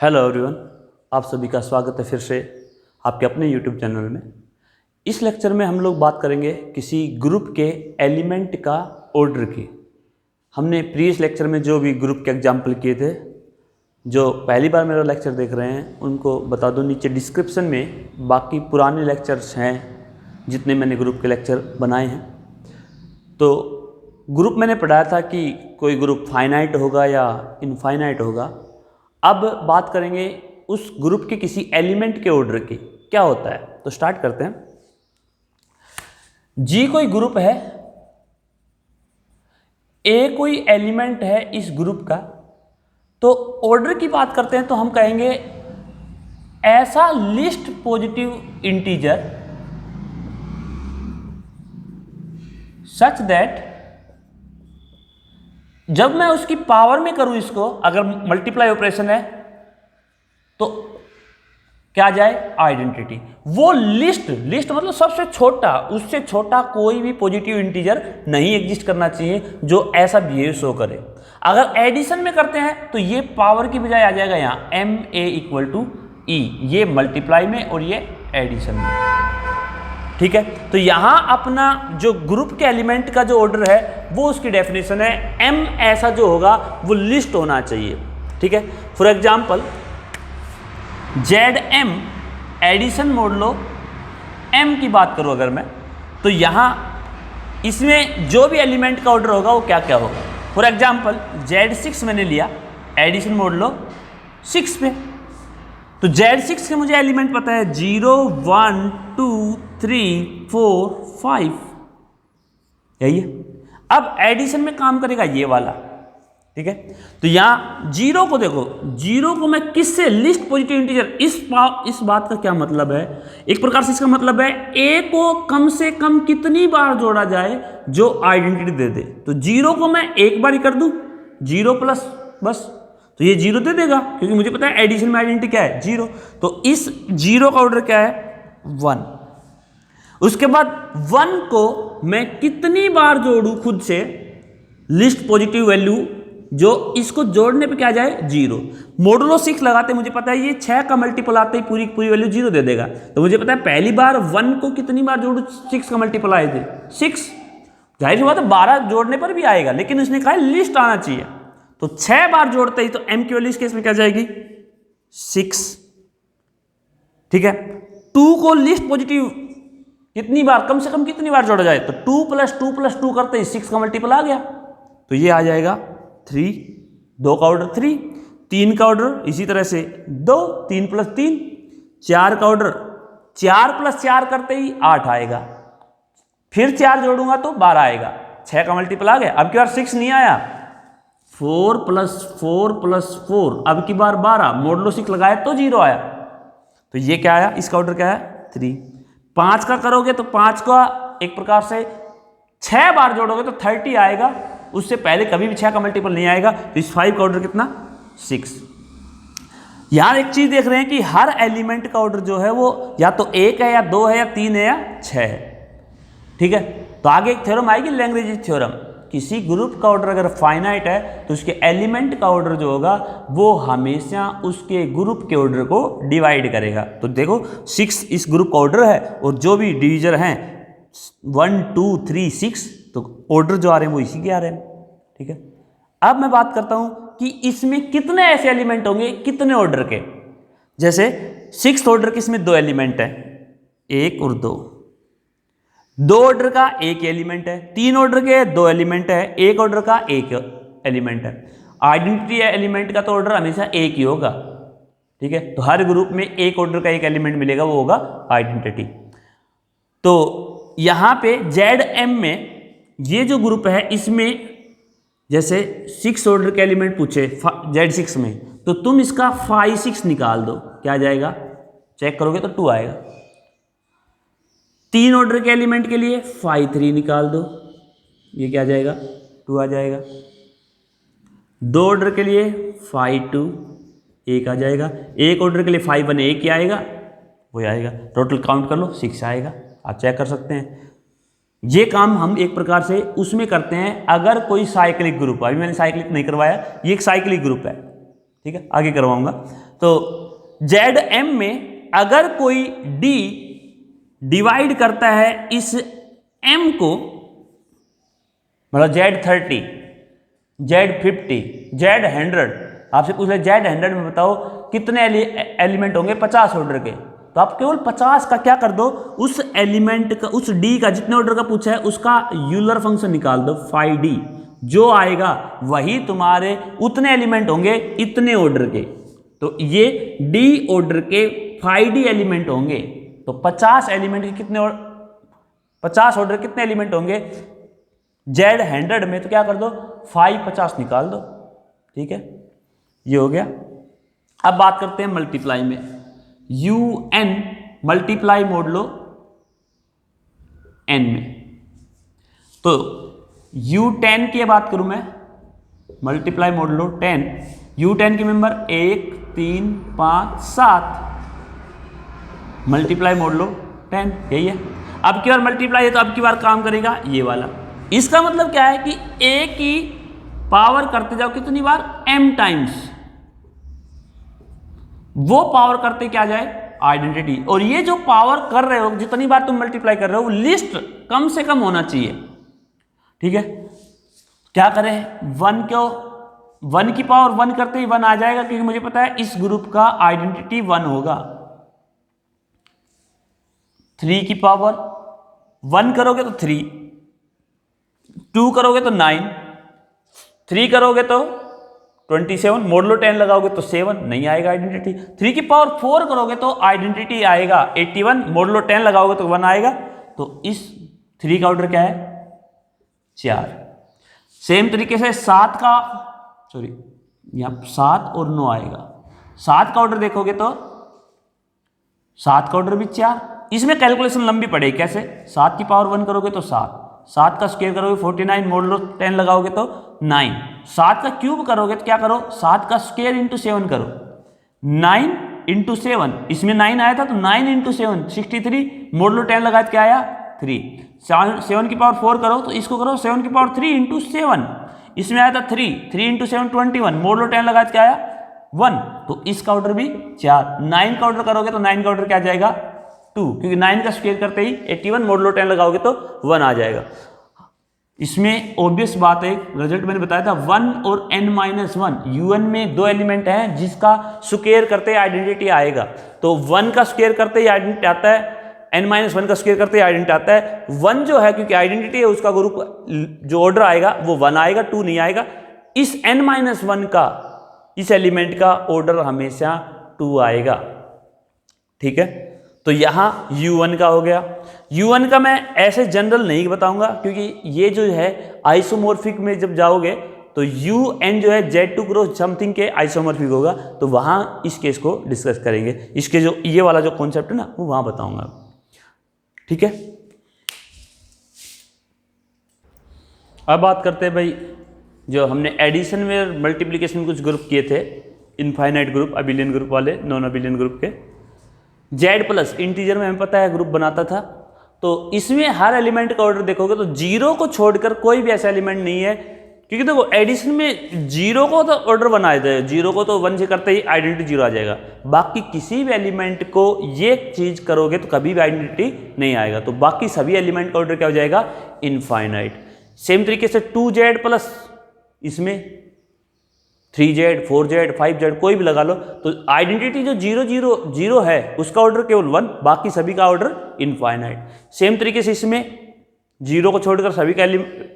Hello everyone, आप सभी का स्वागत है फिर से आपके अपने यूट्यूब चैनल में। इस लेक्चर में हम लोग बात करेंगे किसी ग्रुप के एलिमेंट का ऑर्डर की। हमने प्रीवियस लेक्चर में जो भी ग्रुप के एग्जाम्पल किए थे, जो पहली बार मेरा लेक्चर देख रहे हैं उनको बता दो, नीचे डिस्क्रिप्शन में बाकी पुराने लेक्चर्स हैं जितने मैंने ग्रुप के लेक्चर बनाए हैं। तो ग्रुप मैंने पढ़ाया था कि कोई ग्रुप फाइनाइट होगा या इनफाइनाइट होगा। अब बात करेंगे उस ग्रुप के किसी एलिमेंट के ऑर्डर की, क्या होता है। तो स्टार्ट करते हैं। जी कोई ग्रुप है, ए कोई एलिमेंट है इस ग्रुप का, तो ऑर्डर की बात करते हैं तो हम कहेंगे ऐसा least positive integer such that जब मैं उसकी पावर में करूं इसको, अगर मल्टीप्लाई ऑपरेशन है तो क्या आ जाए आइडेंटिटी। वो लिस्ट मतलब सबसे छोटा, उससे छोटा कोई भी पॉजिटिव इंटीजर नहीं एग्जिस्ट करना चाहिए जो ऐसा बिहेव शो करे। अगर एडिशन में करते हैं तो ये पावर की बजाय आ जाएगा यहाँ एम ए इक्वल टू ई, ये मल्टीप्लाई में और ये एडिशन में। ठीक है, तो यहां अपना जो ग्रुप के एलिमेंट का जो ऑर्डर है वो उसकी डेफिनेशन है एम ऐसा जो होगा वो लिस्ट होना चाहिए। ठीक है, for example Z M addition modulo M की बात करूं अगर मैं, तो यहां इसमें जो भी एलिमेंट का ऑर्डर होगा वो क्या क्या होगा। फॉर एग्जांपल Z6 मैंने लिया एडिशन मोडुलो 6 पे, तो Z6 के मुझे एलिमेंट पता है 0 1 2 3 4 5, यही है। अब एडिशन में काम करेगा ये वाला। ठीक है, तो यहां जीरो को देखो, जीरो को मैं किससे लिस्ट पॉजिटिव इंटीजर, इस बात का क्या मतलब है, एक प्रकार से इसका मतलब है ए को कम से कम कितनी बार जोड़ा जाए जो आइडेंटिटी दे दे। तो जीरो को मैं एक बार ही कर दूं, 0 प्लस बस, तो ये 0 दे देगा क्योंकि मुझे पता है एडिशन में आइडेंटिटी क्या है 0। तो इस 0 का ऑर्डर क्या है 1। उसके बाद 1 को मैं कितनी बार जोड़ूं खुद से, लिस्ट पॉजिटिव वैल्यू जो इसको जोड़ने पे क्या जाए 0। मोडुलो 6 लगाते मुझे पता है ये 6 का मल्टीपल आते ही पूरी पूरी वैल्यू 0 दे देगा। तो मुझे पता है पहली बार 1 को कितनी बार जोड़ू, 6 का मल्टीपल आए थे 6, जाहिर सी बात है 12 जोड़ने पर भी आएगा, लेकिन उसने कहा लिस्ट आना चाहिए। तो 6 बार जोड़ते ही तो m की वैल्यू इस केस में क्या जाएगी 6। ठीक है, 2 को लिस्ट पॉजिटिव कितनी बार, कम से कम कितनी बार जोड़ा जाए, तो 2 प्लस 2 प्लस 2 करते ही 6 का मल्टीपल आ गया, तो ये आ जाएगा 3। 2 का ऑर्डर 3, 3 का ऑर्डर इसी तरह से 2, 3 प्लस 3, 4 का ऑर्डर 4 प्लस 4 करते ही 8 आएगा, फिर 4 जोड़ूंगा तो 12 आएगा, 6 का मल्टीपल आ गया। अब की बार 6 नहीं आया, 4 प्लस 4 प्लस 4, अब की बार 12, मोडुलो 6 लगाया तो 0 आया, तो ये क्या आया, इसका ऑर्डर क्या है 3। 5 का करोगे तो 5 का एक प्रकार से 6 बार जोड़ोगे तो 30 आएगा, उससे पहले कभी भी 6 का मल्टीपल नहीं आएगा, तो इस 5 का ऑर्डर कितना 6। यहां एक चीज देख रहे हैं कि हर एलिमेंट का ऑर्डर जो है वो या तो 1 है या 2 है या 3 है या 6 है। ठीक है, तो आगे एक थ्योरम आएगी लैग्रेंज थ्योरम, किसी ग्रुप का ऑर्डर अगर फाइनाइट है तो उसके एलिमेंट का ऑर्डर जो होगा वो हमेशा उसके ग्रुप के ऑर्डर को डिवाइड करेगा। तो देखो 6 इस ग्रुप का ऑर्डर है और जो भी डिवीजर हैं 1 2 3 6, तो ऑर्डर जो आ रहे हैं वो इसी के आ रहे हैं। ठीक है, अब मैं बात करता हूं कि इसमें कितने ऐसे एलिमेंट होंगे, कितने ऑर्डर के। जैसे 6th ऑर्डर के इसमें 2 एलिमेंट है, 1 और 2। 2 ऑर्डर का 1 एलिमेंट है, 3 ऑर्डर के 2 एलिमेंट है, 1 ऑर्डर का 1 एलिमेंट है। आइडेंटिटी एलिमेंट का तो ऑर्डर हमेशा 1 ही होगा। ठीक है, तो हर ग्रुप में 1 ऑर्डर का 1 एलिमेंट मिलेगा, वो होगा आइडेंटिटी। तो यहां पे ZM में ये जो ग्रुप है इसमें जैसे 6 ऑर्डर के एलिमेंट पूछे Z6 में, तो तुम इसका 5 6 निकाल दो, क्या आ जाएगा, चेक करोगे तो 2 आएगा। 3 ऑर्डर के एलिमेंट के लिए 5 3 निकाल दो, ये क्या आ जाएगा 2 आ जाएगा। 2 ऑर्डर के लिए 5 2 1 आ जाएगा। 1 ऑर्डर के लिए 5 1 1 ही आएगा, वो आएगा। टोटल काउंट कर लो 6 आएगा, आप चेक कर सकते हैं। ये काम हम एक प्रकार से उसमें करते हैं अगर कोई साइक्लिक ग्रुप है। अभी मैंने साइक्लिक नहीं करवाया, ये एक साइक्लिक ग्रुप है। ठीक है, आगे करवाऊंगा। तो ZM में अगर कोई D डिवाइड करता है इस M को, मतलब Z30, Z50, Z100, आपसे पूछ रहे Z100 में बताओ कितने एलिमेंट होंगे 50 ऑर्डर के, तो आप केवल 50 का क्या कर दो, उस एलिमेंट का, उस D का जितने ऑर्डर का पूछा है उसका यूलर फंक्शन निकाल दो, phi D, जो आएगा वही तुम्हारे उतने एलिमेंट होंगे इतने ऑर्डर के। तो ये D ऑर्डर के phi D एलिमेंट होंगे, तो 50 एलिमेंट के कितने, 50 ऑर्डर कितने एलिमेंट होंगे Z100 में, तो क्या कर दो phi 50 निकाल दो, ठीक है, ये हो गया। अब बात करते हैं मल्टीप्लाई में, UN मल्टीप्लाई मोड लो N में, तो U10 की बात करूं मैं, मल्टीप्लाई मोड लो 10, U10 के मेंबर 1 3 5 7, मल्टीप्लाई मोड लो 10, यही है। अब की बार मल्टीप्लाई है तो अब की बार काम करेगा ये वाला। इसका मतलब क्या है कि A की पावर करते जाओ कितनी बार, M टाइम्स, वो पावर करते क्या जाए आइडेंटिटी, और ये जो पावर कर रहे हो जितनी बार तुम मल्टीप्लाई कर रहे हो लिस्ट कम से कम होना चाहिए, ठीक है। क्या करें, 1 को 1 की पावर 1 करते ही 1 आ जाएगा, क्योंकि मुझे पता है इस ग्रुप का आइडेंटिटी 1 होगा। 3 की पावर 1 करोगे तो 3, 2 करोगे तो 9, 3 करोगे तो 27, मोडलो 10 लगाओगे तो 7, नहीं आएगा आइडेंटिटी। 3 की पावर 4 करोगे तो आइडेंटिटी आएगा 81, मोडलो 10 लगाओगे तो 1 आएगा। तो इस 3 का ऑर्डर क्या है 4। सेम तरीके से 7 का, सॉरी यहाँ 7 और 9 आएगा। 7 का ऑर्डर देखोगे तो 7 का ऑर्डर भी 4। इसमें कैलकुलेशन लंबी पड़ेगी, कैसे, 7 की पावर 1 करोगे तो 7, 7 का स्क्वायर करोगे 49, मोडलो 10 लगाओगे तो 9, 7 का क्यूब करोगे तो क्या करो, 7 का स्क्वायर इंटू 7 करो, 9 इंटू 7, इसमें 9 आया था तो 9 इंटू 7 63, मोडलो 10 लगाया तो क्या आया 3, 7 की पावर 4 करो तो इसको करो 7 की पावर 3 इंटू 7, इसमें आया था 3, 3 इंटू 7 21, मोडलो 10 लगाया तो क्या आया 1, तो इसका ऑर्डर भी 4। 9 का ऑर्डर करोगे तो 9 का ऑर्डर क्या जाएगा 2, क्योंकि 9 का स्क्वायर करते ही 81, मोडलो 10 लगाओगे तो 1 आ जाएगा। इसमें ऑब्वियस बात है, रिजल्ट मैंने बताया था 1 और n-1, UN में 2 एलिमेंट हैं जिसका स्क्वायर करते ही आइडेंटिटी आएगा। तो 1 का स्क्वायर करते ही आइडेंटिटी आता है, n-1 का स्क्वायर करते ही आइडेंटिटी आता है। 1 जो है क्योंकि आइडेंटिटी है उसका ग्रुप जो ऑर्डर आएगा वो 1 आएगा, 2 नहीं आएगा। इस n-1 का, इस एलिमेंट का ऑर्डर हमेशा 2 आएगा, ठीक है। तो यहां U1 का हो गया। U1 का मैं ऐसे जनरल नहीं बताऊंगा, क्योंकि ये जो है आइसोमॉर्फिक में जब जाओगे तो UN जो है Z2 क्रॉस समथिंग के आइसोमॉर्फिक होगा, तो वहां इस केस को डिस्कस करेंगे। इसके जो ये वाला जो कॉन्सेप्ट है ना वो वहां बताऊंगा, ठीक है। अब बात करते हैं भाई, जो हमने एडिशन में मल्टीप्लीकेशन कुछ ग्रुप किए थे, इनफाइनाइट ग्रुप, अबिलियन ग्रुप वाले, नॉन अबिलियन ग्रुप के। Z प्लस इंटीजर में हमें पता है ग्रुप बनाता था, तो इसमें हर एलिमेंट का ऑर्डर देखोगे तो 0 को छोड़कर कोई भी ऐसा एलिमेंट नहीं है, क्योंकि देखो एडिशन में 0 को तो ऑर्डर बनाया जाए, 0 को तो 1 से करते ही आइडेंटिटी 0 आ जाएगा। बाकी किसी भी एलिमेंट को ये चीज करोगे तो कभी भी आइडेंटिटी नहीं आएगा, तो बाकी सभी एलिमेंट का ऑर्डर क्या हो जाएगा इनफाइनाइट। सेम तरीके से 2Z प्लस, इसमें 3Z 4Z 5Z कोई भी लगा लो, तो आइडेंटिटी जो 0 0 0 है उसका ऑर्डर केवल 1, बाकी सभी का ऑर्डर इनफाइनाइट। सेम तरीके से इसमें 0 को छोड़कर सभी का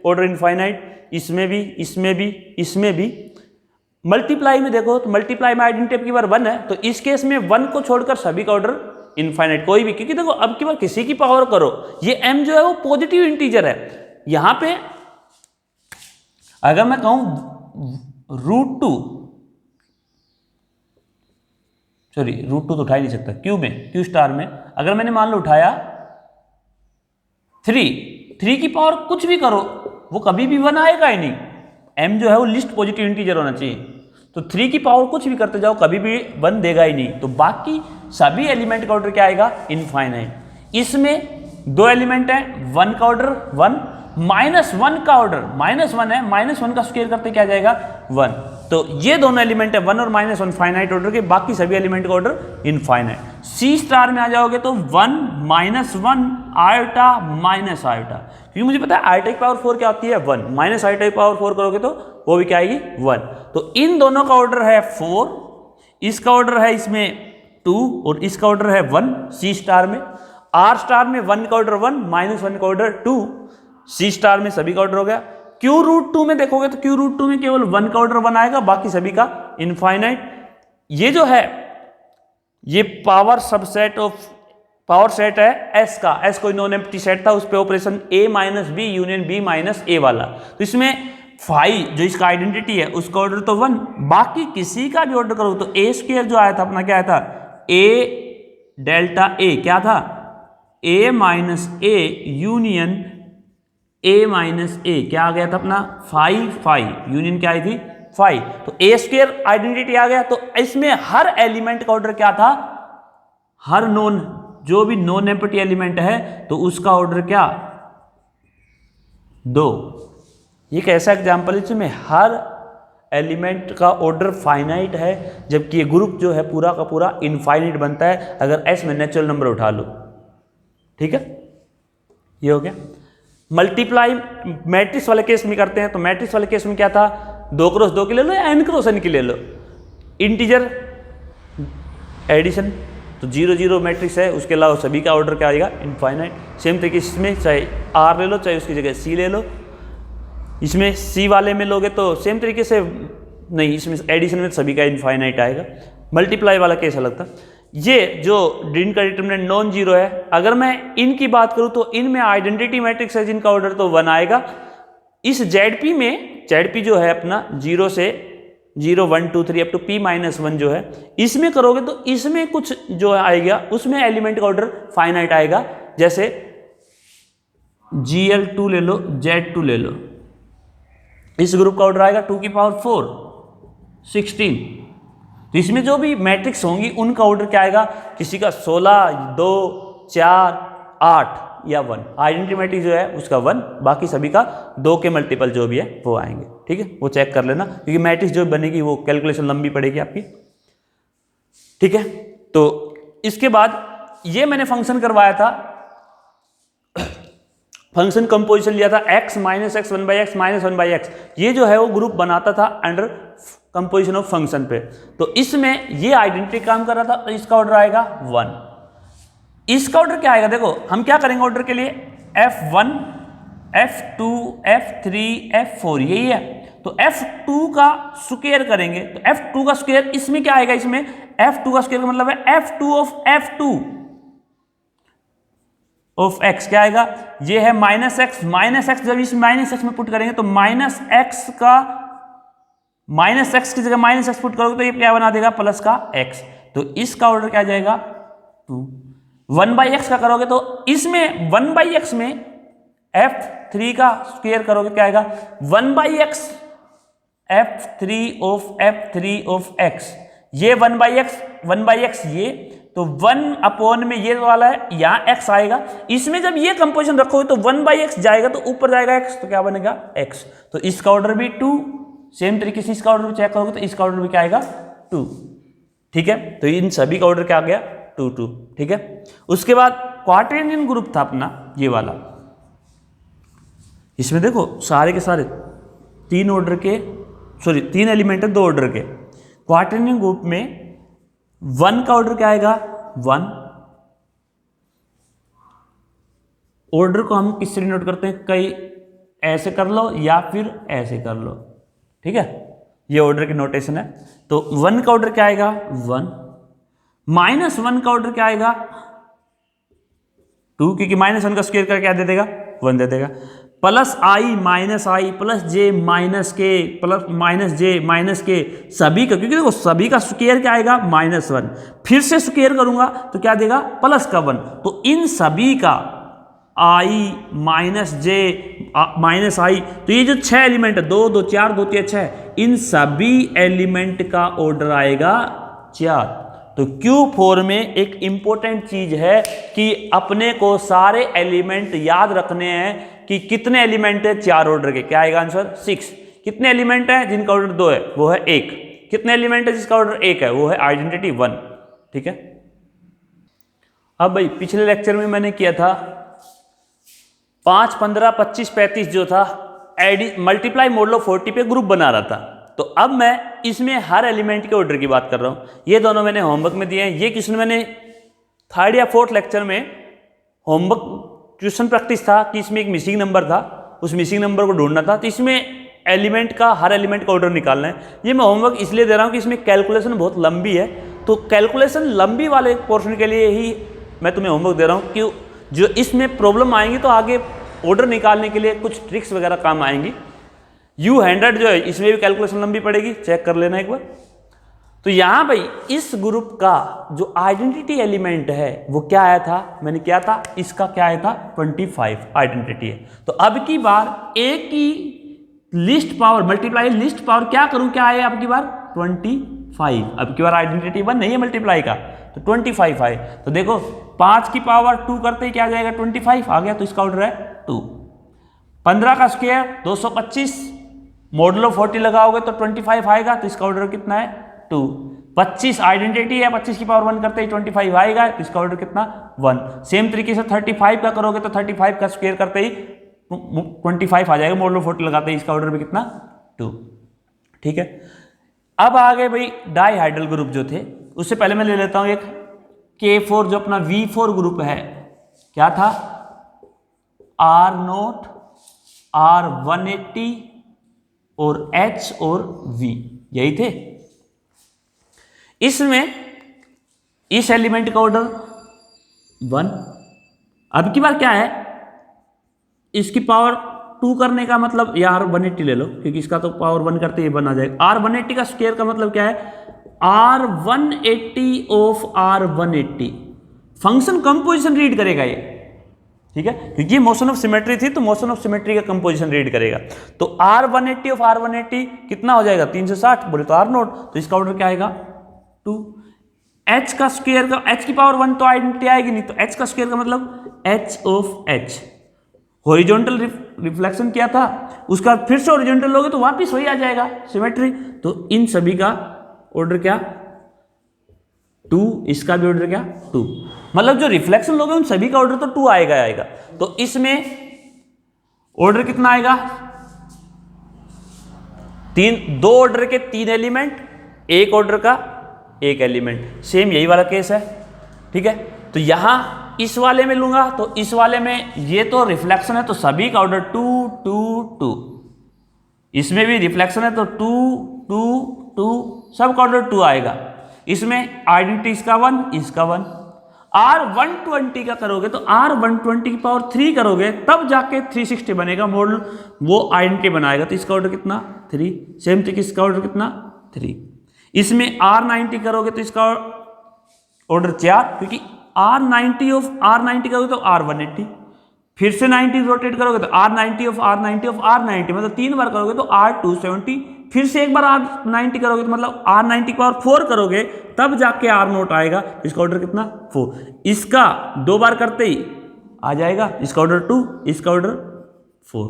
ऑर्डर इनफाइनाइट, इसमें भी, इसमें भी, इसमें भी। मल्टीप्लाई में देखो तो मल्टीप्लाई में आइडेंटिटी अब की बार 1 है, तो इस केस में 1 को छोड़कर सभी का ऑर्डर इनफाइनाइट, कोई भी, क्योंकि देखो अब की बार किसी की पावर करो, ये m जो है वो पॉजिटिव इंटीजर है। यहां पे अगर मैं कहूं √2, सॉरी √2 तो उठा ही नहीं सकता, क्यू में, क्यू स्टार में अगर मैंने मान लो उठाया 3 की पावर कुछ भी करो वो कभी भी 1 आएगा ही नहीं। m जो है वो लिस्ट पॉजिटिव इंटीजर होना चाहिए, तो 3 की पावर कुछ भी करते जाओ कभी भी 1 देगा ही नहीं। तो बाकी सभी एलिमेंट का ऑर्डर क्या आएगा इनफाइनाइट। इसमें 2 एलिमेंट है, 1 का ऑर्डर 1, -1 का ऑर्डर, -1 है, -1 का स्क्वायर करते क्या जाएगा 1। तो ये दोनों एलिमेंट है 1 और -1 फाइनाइट ऑर्डर के, बाकी सभी एलिमेंट का ऑर्डर इनफाइनाइट। सी स्टार में आ जाओगे तो 1 -1 आयोटा माइनस आयोटा, क्योंकि मुझे पता है आयोटा की पावर 4 क्या होती है 1, माइनस आयोटा की पावर 4 करोगे तो वो भी क्या आएगी 1। तो इन दोनों का ऑर्डर है 4, इसका ऑर्डर है इसमें 2 और इसका ऑर्डर है 1 सी स्टार में। आर स्टार में 1 का ऑर्डर 1, -1 का ऑर्डर 2, सी स्टार में सभी का ऑर्डर हो गया। क्यू रूट 2 में देखोगे तो क्यू रूट 2 में केवल 1 का ऑर्डर 1 आएगा, बाकी सभी का इनफाइनाइट। ये जो है ये power subset of power set है एस का, एस कोई नॉन एम्प्टी सेट था, उस पे operation A minus B union B minus A वाला। तो इसमें फाई जो इसका आइडेंटिटी है उसका ऑर्डर तो 1, बाकी किसी का भी ऑर्डर करो तो ए स्क्वायर जो आया था अपना क्या आया था A डेल्टा A क्या था A minus A union A minus A क्या आ गया था अपना फाई यूनियन क्या आई थी 5। तो ए स्क्वायर आइडेंटिटी आ गया। तो इसमें हर एलिमेंट का ऑर्डर क्या था, हर नॉन जो भी नॉन एम्प्टी एलिमेंट है तो उसका ऑर्डर क्या 2। ये एक ऐसा एग्जाम्पल है जिसमें हर एलिमेंट का ऑर्डर फाइनाइट है, जबकि ये ग्रुप जो है पूरा का पूरा इनफाइनाइट बनता है अगर एस में नेचुरल नंबर उठा लो। ठीक है, ये हो गया। मल्टीप्लाई मैट्रिक्स वाले केस में करते हैं, तो मैट्रिक्स वाले केस में क्या था 2 क्रॉस 2 की ले लो या n क्रॉस n की ले लो, इंटीजर एडिशन तो 0 0 मैट्रिक्स है, उसके अलावा सभी का ऑर्डर क्या आएगा इनफाइनाइट। सेम तरीके इसमें चाहे r ले लो चाहे उसकी जगह c ले लो, इसमें c वाले में लोगे तो सेम तरीके से नहीं, इसमें एडिशन में सभी का इनफाइनाइट आएगा। मल्टीप्लाई वाला केस अलग था। ये जो इनका डिटरमिनेंट नॉन जीरो है, अगर मैं इनकी बात करूं तो इनमें आइडेंटिटी मैट्रिक्स है जिनका ऑर्डर तो 1 आएगा। इस जेडपी में जेडपी जो है अपना 0 से 0 1 2 3 अप टू p-1 जो है, इसमें करोगे तो इसमें कुछ जो आएगा उसमें एलिमेंट का ऑर्डर फाइनाइट आएगा। जैसे gl2 ले लो z2 ले लो, इस ग्रुप का ऑर्डर आएगा 2 की पावर 4 16। तो इसमें जो भी मैट्रिक्स होंगी उनका ऑर्डर क्या आएगा, किसी का 16 2 4 8 या 1। आइडेंटिटी मैट्रिक्स जो है उसका 1, बाकी सभी का 2 के मल्टीपल जो भी है वो आएंगे। ठीक है, वो चेक कर लेना क्योंकि मैट्रिक्स जो बनेगी वो कैलकुलेशन लंबी पड़ेगी आपकी। ठीक है, तो इसके बाद ये मैंने फंक्शन करवाया था, फंक्शन कंपोजिशन लिया था x minus x 1/x minus 1/x, ये जो है वो ग्रुप बनाता था अंडर कंपोजिशन ऑफ फंक्शन पे। तो इसमें ये आइडेंटिटी काम कर रहा था, तो इसका ऑर्डर आएगा 1। इसका ऑर्डर क्या आएगा, देखो हम क्या करेंगे ऑर्डर के लिए f1 f2 f3 f4 यही है। तो f2 का स्क्वायर करेंगे तो f2 का स्क्वायर इसमें क्या आएगा, इसमें f2 का स्क्वायर का मतलब है f2 of f2 of x क्या आएगा, ये है माइनस एक्स, जब इस माइनस एक्स में पुट करेंगे तो माइनस एक्स की जगह माइनस एक्स पुट करोगे तो ये क्या बना देगा प्लस का x। तो इसका ऑर्डर क्या जाएगा 2। 1/x का करोगे तो इसमें 1/x में f3 का स्क्वायर करोगे क्या आएगा 1/x f3 ऑफ x, ये 1/x ये, तो 1 में ये वाला है यहाँ x आएगा। इसमें जब ये कंपोजिशन रखोगे तो 1/x जाएगा तो ऊपर जाएगा x, तो क्या बनेगा x। तो इसका ऑर्डर भी 2। सेम तरीके से इसका ऑर्डर भी चेक करोगे तो इसका ऑर्डर भी क्या आएगा 2। ठीक है, तो इन सभी का ऑर्डर क्या आ गया 2 2। ठीक है, उसके बाद क्वाड्रेनियन ग्रुप था अपना ये वाला, इसमें देखो सारे के सारे 3 एलिमेंट है 2 ऑर्डर के। क्वाड्रेनियन ग्रुप में 1 का ऑर्डर क्या आएगा 1। ऑर्डर को हम किससे डिनोट करते हैं, कई ऐसे कर लो या फिर ऐसे कर लो। ठीक है, ये ऑर्डर की नोटेशन है। तो 1 का ऑर्डर क्या आएगा 1, -1 का ऑर्डर क्या आएगा 2, क्योंकि -1 का स्क्वायर का क्या दे देगा 1 दे देगा, plus i minus I plus J minus के प्लस माइनस जे माइनस के सभी का, क्योंकि देखो सभी का स्क्वायर क्या आएगा -1, फिर से स्क्वायर करूंगा तो क्या देगा प्लस का 1। तो इन सभी का i माइनस जे माइनस आई, तो ये जो 6 एलिमेंट है 2 2 4 2 3 6, इन सभी एलिमेंट का ऑर्डर आएगा 4। तो Q4 में एक इंपॉर्टेंट चीज है कि अपने को सारे एलिमेंट याद रखने हैं कि कितने एलिमेंट है 4 ऑर्डर के, क्या आएगा आंसर 6। कितने एलिमेंट है जिनका ऑर्डर 2 है, वो है 1। कितने एलिमेंट है जिसका ऑर्डर 1 है, वो है आइडेंटिटी 1। ठीक है। अब भाई पिछले लेक्चर में मैंने किया था 5, 15, 25, 35 जो था मल्टीप्लाई मॉडुलो 40 पे ग्रुप बना रहा था। तो अब मैं इसमें हर एलिमेंट के ऑर्डर की बात कर रहा हूं। ये दोनों मैंने होमवर्क में दिए हैं। ये क्वेश्चन मैंने 3rd या 4th लेक्चर में होमवर्क क्वेश्चन प्रैक्टिस था कि इसमें एक मिसिंग नंबर था, उस मिसिंग नंबर को ढूंढना था। तो इसमें एलिमेंट का, हर एलिमेंट का ऑर्डर निकालना है। ये मैं होमवर्क इसलिए दे रहा हूँ कि इसमें कैलकुलेशन बहुत लंबी है। तो कैलकुलेशन लंबी वाले पोर्शन के लिए ही मैं तुम्हें होमवर्क दे रहा हूँ कि जो इसमें प्रॉब्लम आएंगी तो आगे ऑर्डर निकालने के लिए कुछ ट्रिक्स वगैरह काम आएंगी। U100 जो है इसमें भी कैलकुलेशन लंबी पड़ेगी, चेक कर लेना एक बार। तो यहां भाई इस ग्रुप का जो आइडेंटिटी एलिमेंट है वो क्या आया था, मैंने क्या था, इसका क्या आया था 25 आइडेंटिटी है। तो अब की बार ए की list power multiply list power क्या करूं, क्या आया अब की बार 25। अब की बार आइडेंटिटी 1 नहीं है मल्टीप्लाई का, तो 25 आए। तो देखो 5 की पावर 2 करते ही क्या आ जाएगा 25 आ गया, तो इसका ऑर्डर है 2। 15 का स्क्वायर 225, मॉडुलो 40 लगाओगे तो 25 आएगा, तो इसका ऑर्डर कितना है 2। 25 आइडेंटिटी है, 25 की पावर 1 करते ही 25 आएगा, तो इसका ऑर्डर कितना 1। सेम तरीके से 35 का करोगे तो 35 का स्क्वायर करते ही 25 आ जाएगा, मॉडुलो 40 लगाते ही इसका ऑर्डर भी कितना 2। ठीक है। अब आ गए भाई डाइहाइड्रल ग्रुप जो थे, उससे पहले मैं ले लेता हूं एक K4 जो अपना V4 ग्रुप है। क्या था R0, R180 और H और V, यही थे। इसमें इस एलिमेंट का ऑर्डर 1। अब की बार क्या है, इसकी पावर 2 करने का मतलब या R180 ले लो, क्योंकि इसका तो पावर 1 करते ही 1 आ जाएगा। R180 का स्क्वायर का मतलब क्या है, R180 of R180। Function composition read करेगा ये, ठीक है, क्योंकि ये मोशन ऑफ सिमेट्री थी, तो मोशन ऑफ सिमेट्री का कंपोजिशन रीड करेगा। तो R180 ऑफ R180 कितना हो जाएगा 360, बोले तो R0, तो इसका ऑर्डर क्या आएगा 2। H का स्क्वायर का, H की पावर 1 तो आइडेंटिटी आएगी नहीं, तो H का स्क्वायर का मतलब H of H। Horizontal reflection किया था, उसका फिर से हॉरिजॉन्टल लोगे तो वापिस वही आ जाएगा सिमेट्री। तो इन सभी का ऑर्डर क्या 2, इसका भी ऑर्डर क्या 2। मतलब जो रिफ्लेक्शन लोगे उन सभी का ऑर्डर तो 2 आएगा। तो इसमें ऑर्डर कितना आएगा 3, 2 ऑर्डर के 3 एलिमेंट, 1 ऑर्डर का 1 एलिमेंट। सेम यही वाला केस है, ठीक है। तो यहां इस वाले में लूंगा तो इस वाले में ये तो रिफ्लेक्शन है, तो सभी का ऑर्डर 2, 2, 2। इसमें भी रिफ्लेक्शन है तो 2, 2, 2, सब का ऑर्डर 2 आएगा। इसमें आइडेंटिटी इसका 1, इसका 1। R120 का करोगे तो R120 की पावर 3 करोगे तब जाके 360 बनेगा मॉडल, वो आइडेंटिटी बनाएगा। तो इसका ऑर्डर कितना 3। सेम तरीके इसका ऑर्डर कितना 3। इसमें R90 करोगे तो इसका ऑर्डर 4, क्योंकि R90 ऑफ R90 करोगे तो R180, फिर से 90 रोटेट करोगे तो R90 of R90 of R90, मतलब 3 बार करोगे तो R270, फिर से एक बार R90 करोगे तो मतलब R90 की पावर 4 करोगे तब जाके R0 आएगा। इसका ऑर्डर कितना 4। इसका 2 बार करते ही आ जाएगा, इसका ऑर्डर 2, इसका ऑर्डर 4,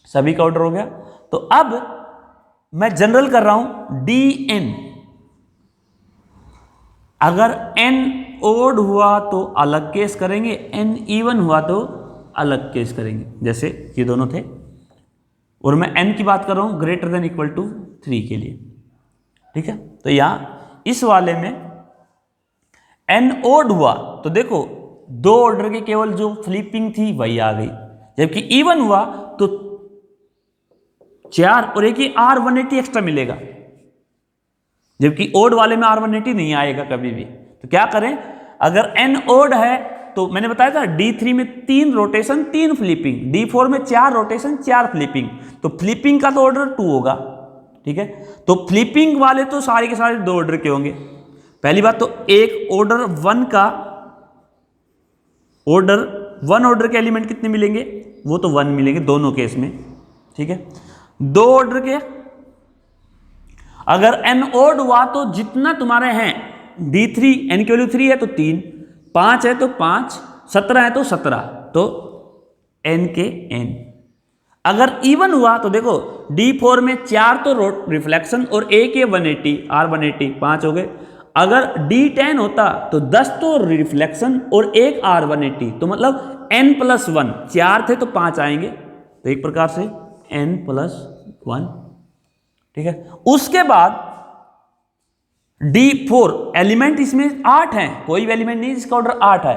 सभी का ऑर्डर हो गया। तो अब मैं जनरल कर रहा हूं DN। अगर n ओड हुआ तो अलग केस करेंगे, n इवन हुआ तो अलग केस करेंगे, जैसे ये दोनों थे। और मैं n की बात कर रहा हूं ग्रेटर देन इक्वल टू 3 के लिए, ठीक है। तो यहां इस वाले में n ओड हुआ तो देखो 2 ऑर्डर के केवल जो फ्लिपिंग थी वही आ गई, जबकि इवन हुआ तो 4 और एक ही R180 एक्स्ट्रा मिलेगा, जबकि ओड वाले में R180 नहीं आएगा कभी भी। तो क्या करें, अगर n ओड है तो मैंने बताया था D3 में 3 रोटेशन 3 फ्लिपिंग, D4 में 4 रोटेशन 4 फ्लिपिंग, तो फ्लिपिंग का तो ऑर्डर 2 होगा, ठीक है। तो फ्लिपिंग वाले तो सारे के सारे 2 ऑर्डर के होंगे। पहली बात तो एक ऑर्डर 1 का ऑर्डर 1 ऑर्डर के एलिमेंट कितने मिलेंगे, वो तो 1 मिलेंगे दोनों केस में, ठीक है। 2 ऑर्डर के अगर n ओड हुआ तो जितना तुम्हारे हैं D3, n की वैल्यू 3 है तो 3, 5 है तो 5, 17 है तो 17, तो n के n। अगर इवन हुआ तो देखो D4 में 4 तो रिफ्लेक्शन और एक ये 180 R180 5 हो गए। अगर D10 होता तो 10 तो रिफ्लेक्शन और एक R180, तो मतलब n+1, 4 थे तो 5 आएंगे, तो एक प्रकार से n+1। ठीक है, उसके बाद D4 एलिमेंट इसमें 8 हैं, कोई भी एलिमेंट नहीं जिसका ऑर्डर 8 है,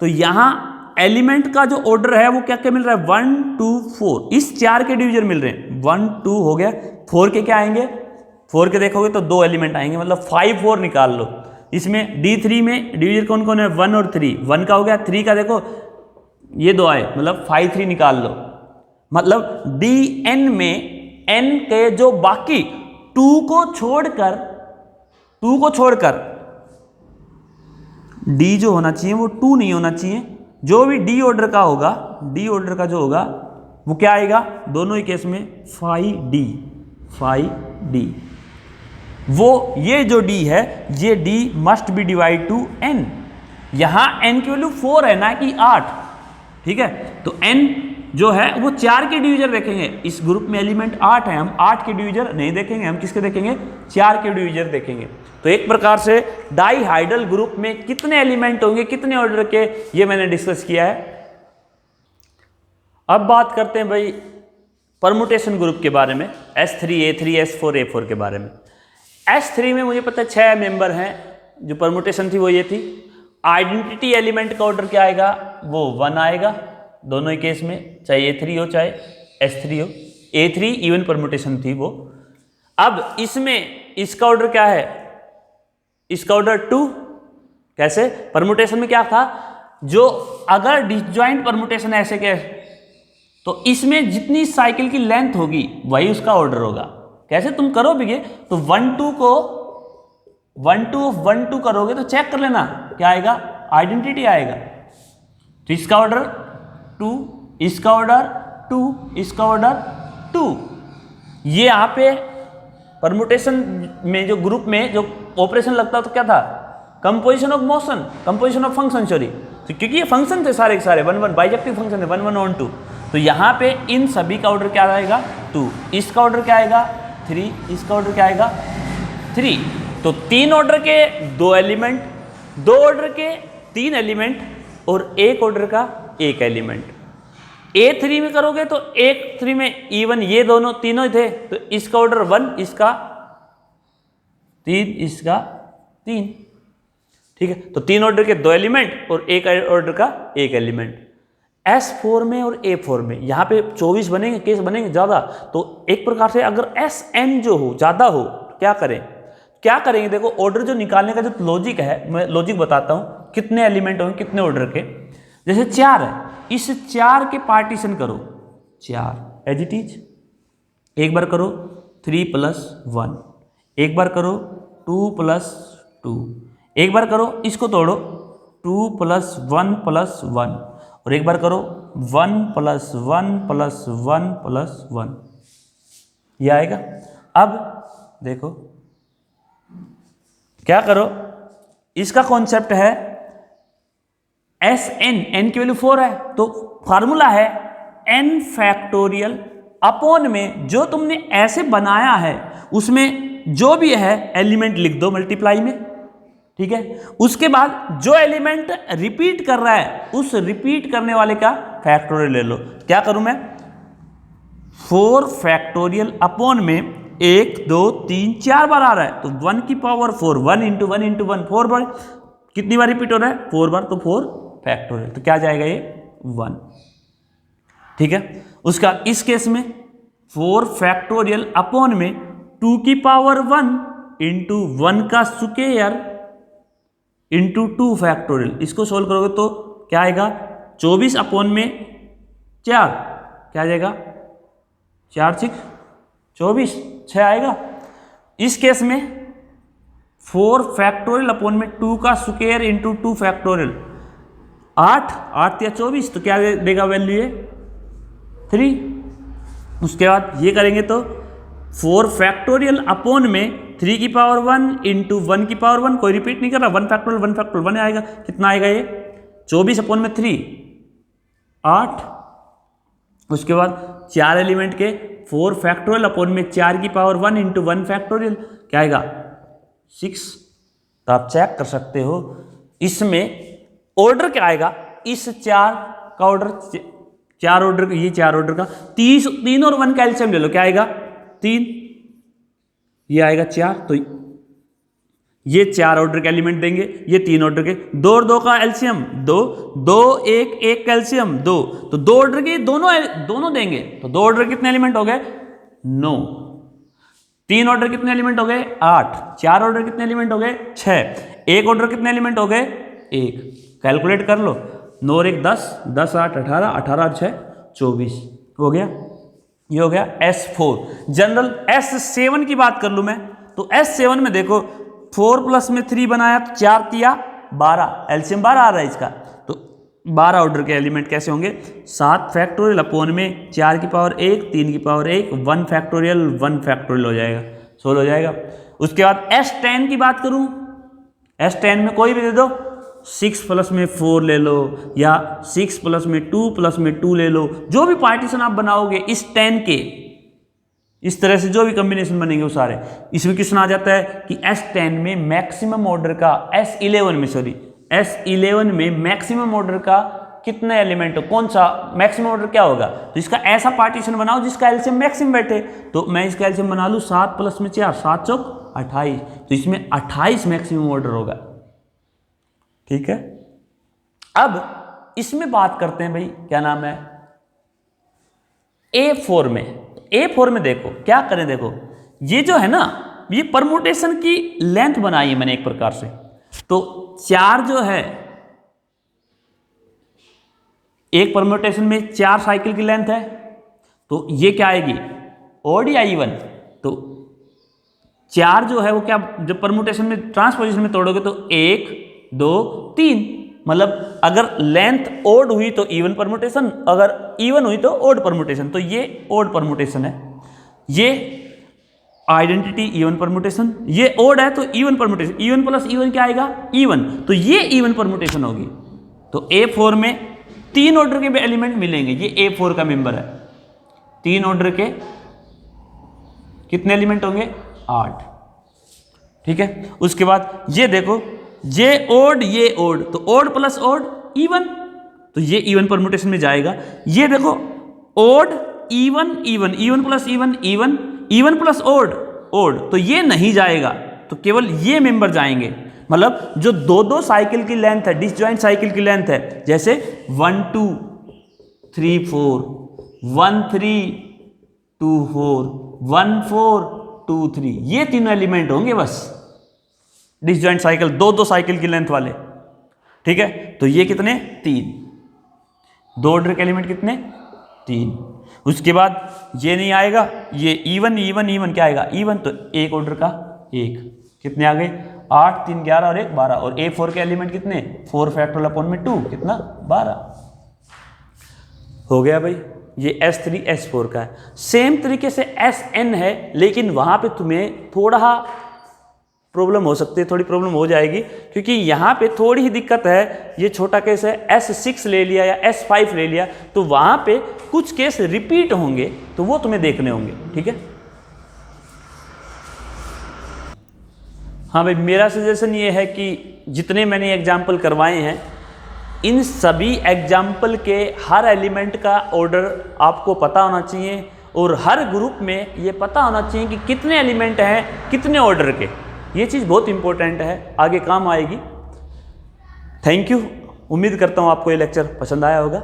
तो यहां एलिमेंट का जो ऑर्डर है वो क्या क्या मिल रहा है 1 2 4, इस 4 के डिवीजन मिल रहे हैं। 1 2 हो गया, 4 के क्या आएंगे, 4 के देखोगे तो 2 एलिमेंट आएंगे, मतलब 5 4 निकाल लो। इसमें D3 में डिवीजन कौन कौन है 1 और 3, 1 का हो गया, 3 का देखो ये 2 आए, मतलब 5 3 निकाल लो। मतलब Dn में n के जो बाकी 2 को छोड़कर D जो होना चाहिए वो 2 नहीं होना चाहिए। जो भी D ऑर्डर का होगा, D ऑर्डर का जो होगा वो क्या आएगा, दोनों ही केस में 5D। वो ये जो D है ये D must be divide two n। यहां n की वैल्यू 4 है ना कि 8। ठीक है, तो n जो है वो 4 के डिवीजर देखेंगे। इस ग्रुप में एलिमेंट 8 है, हम 8 के डिवीजर नहीं देखेंगे, हम किसके देखेंगे 4 के डिवीजर देखेंगे। तो एक प्रकार से डाइहाइड्रल ग्रुप में कितने एलिमेंट होंगे, कितने ऑर्डर के, ये मैंने डिस्कस किया है। अब बात करते हैं भाई परमुटेशन ग्रुप के बारे में, S3 A3 S4 A4 के बारे में। S3 में मुझे पता है 6 मेंबर हैं, जो परमुटेशन थी वो ये थी। आइडेंटिटी एलिमेंट का ऑर्डर क्या आएगा, वो 1 आएगा दोनों ही केस में, चाहे A3 हो चाहे S3 हो। A3 इवन परमुटेशन थी वो। अब इसमें इसका ऑर्डर क्या है, इसका ऑर्डर 2। कैसे, परमुटेशन में क्या था, जो अगर डिसजॉइंट परमुटेशन ऐसे के तो इसमें जितनी साइकिल की लेंथ होगी वही उसका ऑर्डर होगा। कैसे तुम करोगे तो 1 2 को 1 2 ऑफ 1 2 करोगे तो चेक कर लेना क्या आएगा, आइडेंटिटी आएगा। तो इसका ऑर्डर 2, इसका ऑर्डर 2, इसका ऑर्डर 2। ये यहां पे परमुटेशन में जो ग्रुप में जो ऑपरेशन लगता तो क्या था, composition of motion, composition of function, sorry. तो क्योंकि ये फंक्शन थे सारे के सारे 1 1 बाइजेक्टिव फंक्शन है 1 1 ऑन 2, तो यहां पे इन सभी का ऑर्डर क्या आएगा 2, इसका ऑर्डर क्या आएगा 3, इसका ऑर्डर क्या आएगा 3। तो 3 ऑर्डर के 2 एलिमेंट, 2 ऑर्डर के 3 एलिमेंट और 1 ऑर्डर का 1 एलिमेंट। A3 में करोगे तो A3 में इवन ये दोनों तीनों ही थे, तो इसका ऑर्डर 1, इसका 3, इसका 3। ठीक है, तो 3 ऑर्डर के 2 एलिमेंट और 1 ऑर्डर का 1 एलिमेंट। S4 में और A4 में यहाँ पे 24 बनेंगे, केस बनेंगे ज़्यादा। तो एक प्रकार से अगर Sn जो हो ज़्यादा हो क्या करें, क्या करेंगे, देखो ऑर्डर जो निकालने का जो लॉजिक है, मैं लॉजिक बताता हूँ, कितने एलिमेंट होंगे कितने ऑर्डर के। जैसे 4 है, इस 4 के पार्टीशन करो 4 एज इट इज, एक बार करो 3 + 1, एक बार करो 2 + 2, एक बार करो इसको तोड़ो 2 + 1 + 1, और एक बार करो 1 + 1 + 1 + 1, ये आएगा। अब देखो क्या करो, इसका कॉन्सेप्ट है Sn, n की वैल्यू 4 है, तो फार्मूला है n फैक्टोरियल अपॉन में जो तुमने ऐसे बनाया है उसमें जो भी है एलिमेंट लिख दो मल्टीप्लाई में। ठीक है, उसके बाद जो एलिमेंट रिपीट कर रहा है उस रिपीट करने वाले का फैक्टोरियल ले लो। क्या करूं मैं, 4 फैक्टोरियल अपॉन में 1 2 3 4 बार आ रहा है, तो 1 की पावर 4, 1 × 1 × 1 4 बार, कितनी बार रिपीट हो रहा है 4 बार, तो 4 फैक्टोरियल, तो क्या जाएगा ये 1। ठीक है, उसका इस केस में 4 फैक्टोरियल अपॉन में 2 की पावर 1 × 1 का स्क्वायर × 2 फैक्टोरियल, इसको सोल्व करोगे तो क्या आएगा 24 अपॉन में 4, क्या आ जाएगा 4 6 24, 6 आएगा। इस केस में 4 फैक्टोरियल अपॉन में 2 का स्क्वायर × 2 फैक्टोरियल, 8 8 या 24, तो क्या देगा वैल्यू ये 3। उसके बाद ये करेंगे तो 4 फैक्टोरियल अपॉन में 3 की पावर 1 × 1 की पावर 1, कोई रिपीट नहीं कर रहा, 1 फैक्टोरियल 1 आएगा, कितना आएगा ये 24 अपॉन में 3 8 उसके बाद 4 एलिमेंट के 4 फैक्टोरियल अपॉन में 4 की पावर 1 इंटू 1 फैक्टोरियल क्या आएगा 6। तो आप चेक कर सकते हो इसमें ऑर्डर क्या आएगा, इस 4 का ऑर्डर, 4 ऑर्डर, ये 4 ऑर्डर का 3 और 1 का एलसीएम ले लो, क्या आएगा 3, ये आएगा 4। तो ये 4 ऑर्डर के एलिमेंट देंगे, ये 3 ऑर्डर के, 2 और 2 का एलसीएम 2, 2 1 का एलसीएम 2, तो 2 ऑर्डर के दोनों देंगे। तो 2 ऑर्डर कितने एलिमेंट हो गए 9, 3 ऑर्डर कितने एलिमेंट हो गए 8, 4 ऑर्डर कितने एलिमेंट हो गए 6, 1 ऑर्डर कितने एलिमेंट हो गए 1। कैलकुलेट कर लो, 9 और 1 10, 10 8 18, 18 और 6 24 हो गया। ये हो गया S4। जनरल S7 की बात कर लूं मैं, तो S7 में देखो 4 प्लस में 3 बनाया तो 4 तिया 12, एलसीएम 12 आ रहा है इसका। तो 12 ऑर्डर के एलिमेंट कैसे होंगे, 7 फैक्टोरियल अपॉन में 4 की पावर 1, 3 की पावर 1, 1 फैक्टोरियल 1 फैक्टोरियल हो जाएगा, 16 हो जाएगा। उसके बाद S10 की बात करूं, S10 में कोई भी दे दो, 6 प्लस में 4 ले लो या 6 प्लस में 2 प्लस में 2 ले लो, जो भी पार्टीशन आप बनाओगे इस 10 के, इस तरह से जो भी कॉम्बिनेशन बनेंगे वो सारे। इसमें क्वेश्चन आ जाता है कि S10 में मैक्सिमम ऑर्डर का, S11 में मैक्सिमम ऑर्डर का कितने एलिमेंट हो, कौन सा मैक्सिमम ऑर्डर क्या होगा। तो इसका ऐसा पार्टीशन बनाओ जिसका एलसीएम मैक्सिमम बैठे। तो मैं इसका एलसीएम बना लूँ 7 प्लस में 4, 7 चौक 28, तो इसमें 28 मैक्सिमम ऑर्डर होगा। ठीक है, अब इसमें बात करते हैं भाई, क्या नाम है A4 में। A4 में देखो क्या करें, देखो ये जो है ना, ये परमुटेशन की लेंथ बनाई है मैंने एक प्रकार से। तो 4 जो है, एक परमुटेशन में 4 साइकिल की लेंथ है, तो ये क्या आएगी ओड या इवन। तो 4 जो है वो क्या, जब परमुटेशन में ट्रांसपोजिशन में तोड़ोगे तो 1 2 3, मतलब अगर लेंथ ओड हुई तो इवन परमुटेशन, अगर इवन हुई तो ओड परमुटेशन। तो ये ओड परमुटेशन है, ये आइडेंटिटी इवन परमुटेशन, ये ओड है तो even permutation, even plus even क्या आएगा इवन, तो ये इवन परमुटेशन होगी। तो A4 में 3 ऑर्डर के भी एलिमेंट मिलेंगे, ये A4 का मेंबर है। 3 ऑर्डर के कितने एलिमेंट होंगे 8। ठीक है, उसके बाद ये देखो, ये ओड ये ओड, तो ओड प्लस ओड इवन, तो ये इवन परमुटेशन में जाएगा। ये देखो odd even even, even plus even even, even plus odd odd, तो ये नहीं जाएगा, तो केवल ये मेंबर जाएंगे। मतलब जो 2-2 साइकिल की लेंथ है, डिसजॉइंट साइकिल की लेंथ है, जैसे 1 2 3 4, 1 3 2 4, 1 4 2 3, ये तीनों एलिमेंट होंगे बस डिसजॉइंट साइकिल, 2-2 साइकिल की लेंथ वाले। ठीक है, तो ये कितने 3, 2 ऑर्डर के एलिमेंट कितने 3। उसके बाद ये नहीं आएगा, ये इवन इवन इवन क्या आएगा इवन, तो 1 ऑर्डर का 1, कितने आ गए 8 3 11 और 1 12, और A4 के एलिमेंट कितने 4 फैक्टोरियल अपॉन में 2 कितना 12 हो गया भाई। ये S3 S4 का है। सेम तरीके से SN है, लेकिन वहां पे तुम्हें थोड़ा प्रॉब्लम हो सकती है, थोड़ी प्रॉब्लम हो जाएगी, क्योंकि यहाँ पे थोड़ी ही दिक्कत है। ये छोटा केस है, S6 ले लिया या S5 ले लिया, तो वहाँ पे कुछ केस रिपीट होंगे, तो वो तुम्हें देखने होंगे। ठीक है, हाँ भाई, मेरा सजेशन ये है कि जितने मैंने एग्जाम्पल करवाए हैं, इन सभी एग्जाम्पल के हर एलिमेंट का ऑर्डर आपको पता होना चाहिए, और हर ग्रुप में ये पता होना चाहिए कि कितने एलिमेंट हैं कितने ऑर्डर के। ये चीज़ बहुत इंपॉर्टेंट है, आगे काम आएगी। थैंक यू, उम्मीद करता हूँ आपको ये लेक्चर पसंद आया होगा।